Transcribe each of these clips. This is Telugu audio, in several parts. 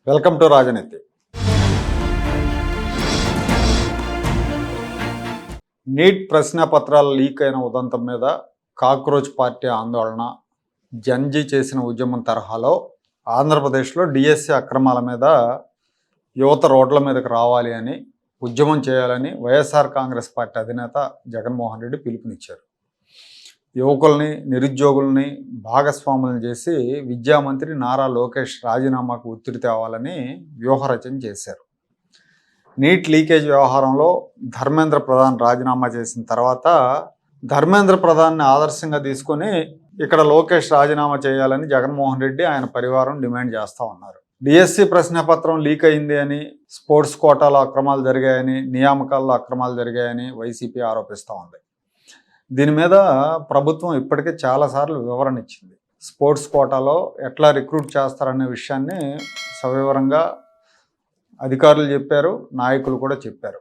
వెల్కమ్ టు రాజనీతి. నీట్ ప్రశ్నపత్రాలు లీక్ అయిన ఉదంతం మీద కాక్రోచ్ పార్టీ ఆందోళన, జంజీ చేసిన ఉద్యమం తరహాలో ఆంధ్రప్రదేశ్లో డిఎస్సి అక్రమాల మీద యువత రోడ్ల మీదకి రావాలి అని, ఉద్యమం చేయాలని వైఎస్ఆర్ కాంగ్రెస్ పార్టీ అధినేత జగన్మోహన్ రెడ్డి పిలుపునిచ్చారు. యువకుల్ని, నిరుద్యోగుల్ని భాగస్వాములను చేసి విద్యామంత్రి నారా లోకేష్ రాజీనామాకు ఒత్తిడి తేవాలని వ్యూహరచన చేశారు. నీట్ లీకేజ్ వ్యవహారంలో ధర్మేంద్ర ప్రధాన్ రాజీనామా చేసిన తర్వాత ధర్మేంద్ర ప్రధాన్ని ఆదర్శంగా తీసుకొని ఇక్కడ లోకేష్ రాజీనామా చేయాలని జగన్మోహన్ రెడ్డి ఆయన పరివారం డిమాండ్ చేస్తూ ఉన్నారు. డిఎస్సి ప్రశ్నపత్రం లీక్ అయింది అని, స్పోర్ట్స్ కోటాలో అక్రమాలు జరిగాయని, నియామకాల్లో అక్రమాలు జరిగాయని వైసీపీ ఆరోపిస్తూ ఉంది. దీని మీద ప్రభుత్వం ఇప్పటికే చాలాసార్లు వివరణ ఇచ్చింది. స్పోర్ట్స్ కోటాలో ఎట్లా రిక్రూట్ చేస్తారనే విషయాన్ని సవివరంగా అధికారులు చెప్పారు, నాయకులు కూడా చెప్పారు.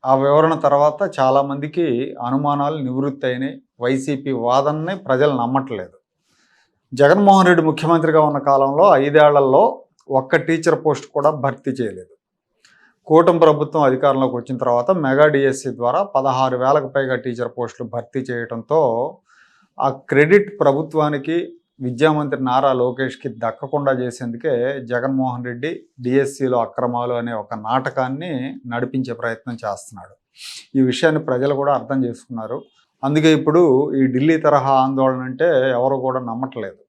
ఆ వివరణ తర్వాత చాలామందికి అనుమానాలు నివృత్తి అయినాయి. వైసీపీ వాదనని ప్రజలు నమ్మట్లేదు. జగన్మోహన్ రెడ్డి ముఖ్యమంత్రిగా ఉన్న కాలంలో 5 ఏళ్లలో ఒక్క టీచర్ పోస్ట్ కూడా భర్తీ చేయలేదు. కూటమి ప్రభుత్వం అధికారంలోకి వచ్చిన తర్వాత మెగా డిఎస్సి ద్వారా 16,000కు పైగా టీచర్ పోస్టులు భర్తీ చేయడంతో ఆ క్రెడిట్ ప్రభుత్వానికి, విద్యామంత్రి నారా లోకేష్కి దక్కకుండా చేసేందుకే జగన్మోహన్ రెడ్డి డిఎస్సిలో అక్రమాలు అనే ఒక నాటకాన్ని నడిపించే ప్రయత్నం చేస్తున్నాడు. ఈ విషయాన్ని ప్రజలు కూడా అర్థం చేసుకున్నారు. అందుకే ఇప్పుడు ఈ ఢిల్లీ తరహా ఆందోళన అంటే ఎవరు కూడా నమ్మట్లేదు.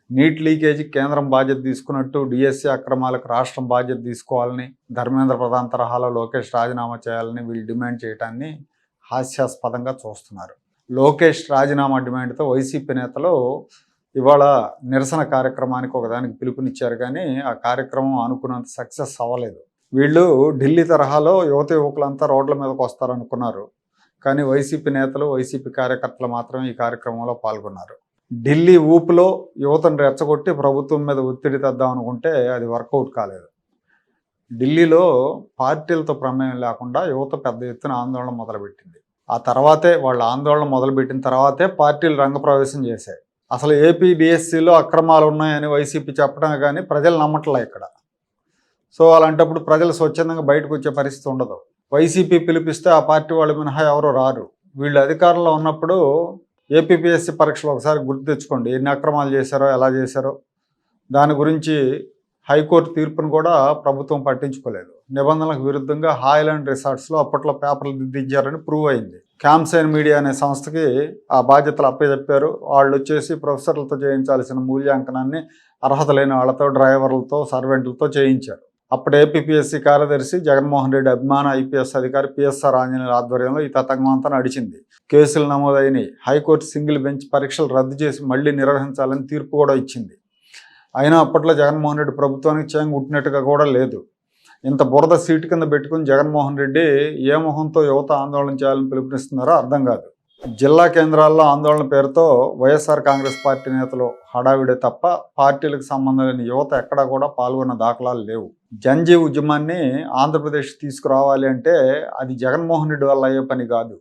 నీట్ లీకేజీ కేంద్రం బాధ్యత తీసుకున్నట్టు డిఎస్సి అక్రమాలకు రాష్ట్రం బాధ్యత తీసుకోవాలని, ధర్మేంద్ర ప్రధాన్ తరహాలో లోకేష్ రాజీనామా చేయాలని వీళ్ళు డిమాండ్ చేయడాన్ని హాస్యాస్పదంగా చూస్తున్నారు. లోకేష్ రాజీనామా డిమాండ్తో వైసీపీ నేతలు ఇవాళ నిరసన కార్యక్రమానికి ఒకదానికి పిలుపునిచ్చారు, కానీ ఆ కార్యక్రమం అనుకున్నంత సక్సెస్ అవ్వలేదు. వీళ్ళు ఢిల్లీ తరహాలో యువకులంతా రోడ్ల మీదకి వస్తారనుకున్నారు, కానీ వైసీపీ నేతలు, వైసీపీ కార్యకర్తలు మాత్రం ఈ కార్యక్రమంలో పాల్గొన్నారు. ఢిల్లీ ఊపులో యువతను రెచ్చగొట్టి ప్రభుత్వం మీద ఒత్తిడి తెద్దాం అనుకుంటే అది వర్కౌట్ కాలేదు. ఢిల్లీలో పార్టీలతో ప్రమేయం లేకుండా యువత పెద్ద ఎత్తున ఆందోళన మొదలుపెట్టింది. ఆ తర్వాతే వాళ్ళ ఆందోళన మొదలుపెట్టిన తర్వాతే పార్టీలు రంగప్రవేశం చేశాయి. అసలు ఏపీ డిఎస్సిలో అక్రమాలు ఉన్నాయని వైసీపీ చెప్పడం కానీ ప్రజలు నమ్మట్లే ఇక్కడ. సో అలాంటప్పుడు ప్రజలు స్వచ్ఛందంగా బయటకు వచ్చే పరిస్థితి ఉండదు. వైసీపీ పిలిపిస్తే ఆ పార్టీ వాళ్ళు మినహా ఎవరు రారు. వీళ్ళు అధికారంలో ఉన్నప్పుడు ఏపీపీఎస్సీ పరీక్షలు ఒకసారి గుర్తు తెచ్చుకోండి, ఎన్ని అక్రమాలు చేశారో, ఎలా చేశారో. దాని గురించి హైకోర్టు తీర్పును కూడా ప్రభుత్వం పట్టించుకోలేదు. నిబంధనలకు విరుద్ధంగా హాయ్లాండ్ రిసార్ట్స్లో అప్పట్లో పేపర్లు దిద్దించారని ప్రూవ్ అయింది. క్యాంప్సైన్ మీడియా అనే సంస్థకి ఆ బాధ్యతలు అప్పచెప్పారు. వాళ్ళు వచ్చేసి ప్రొఫెసర్లతో చేయించాల్సిన మూల్యాంకనాన్ని అర్హత లేని వాళ్ళతో, డ్రైవర్లతో, సర్వెంట్లతో చేయించారు. అప్పుడు ఏపీపీఎస్సీ కార్యదర్శి జగన్మోహన్ రెడ్డి అభిమాన ఐపీఎస్ అధికారి పిఎస్ఆర్ ఆంజనేయుల ఆధ్వర్యంలో ఈ తతంగం అంతా నడిచింది. కేసులు నమోదైనవి. హైకోర్టు సింగిల్ బెంచ్ పరీక్షలు రద్దు చేసి మళ్లీ నిర్వహించాలని తీర్పు కూడా ఇచ్చింది. అయినా అప్పట్లో జగన్మోహన్ రెడ్డి ప్రభుత్వానికి చేంగు ఉట్టినట్టుగా కూడా లేదు. ఇంత బురద సీటు కింద పెట్టుకుని జగన్మోహన్ రెడ్డి ఏ మొహంతో యువత ఆందోళన చేయాలని పిలుపునిస్తున్నారో అర్థం కాదు. జిల్లా కేంద్రాల్లో ఆందోళన పేరుతో వైఎస్ఆర్ కాంగ్రెస్ పార్టీ నేతలు హడావిడే తప్ప పార్టీలకు సంబంధం లేని యువత ఎక్కడా కూడా పాల్గొన్న దాఖలాలు లేవు. జంజీ ఉద్యమాన్ని ఆంధ్రప్రదేశ్ తీసుకురావాలి అంటే అది జగన్మోహన్ రెడ్డి వల్ల అయ్యే పని కాదు.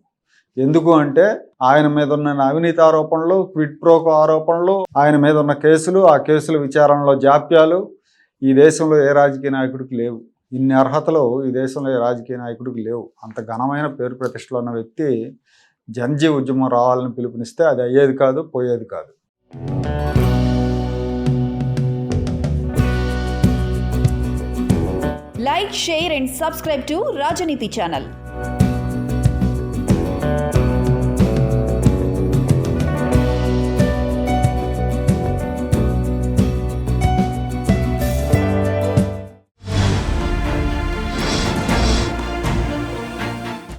ఎందుకు అంటే ఆయన మీద ఉన్న అవినీతి ఆరోపణలు, క్విడ్ ప్రోకో ఆరోపణలు, ఆయన మీద ఉన్న కేసులు, ఆ కేసుల విచారణలో జాప్యాలు ఈ దేశంలో ఏ రాజకీయ నాయకుడికి లేవు. ఇన్ని అర్హతలు ఈ దేశంలో ఏ రాజకీయ నాయకుడికి లేవు. అంత ఘనమైన పేరు ప్రతిష్టలు ఉన్న వ్యక్తి జంజీ ఉద్యమం రావాలని పిలుపునిస్తే అది అయ్యేది కాదు, పోయేది కాదు. Like, share and subscribe to Rajaniti channel.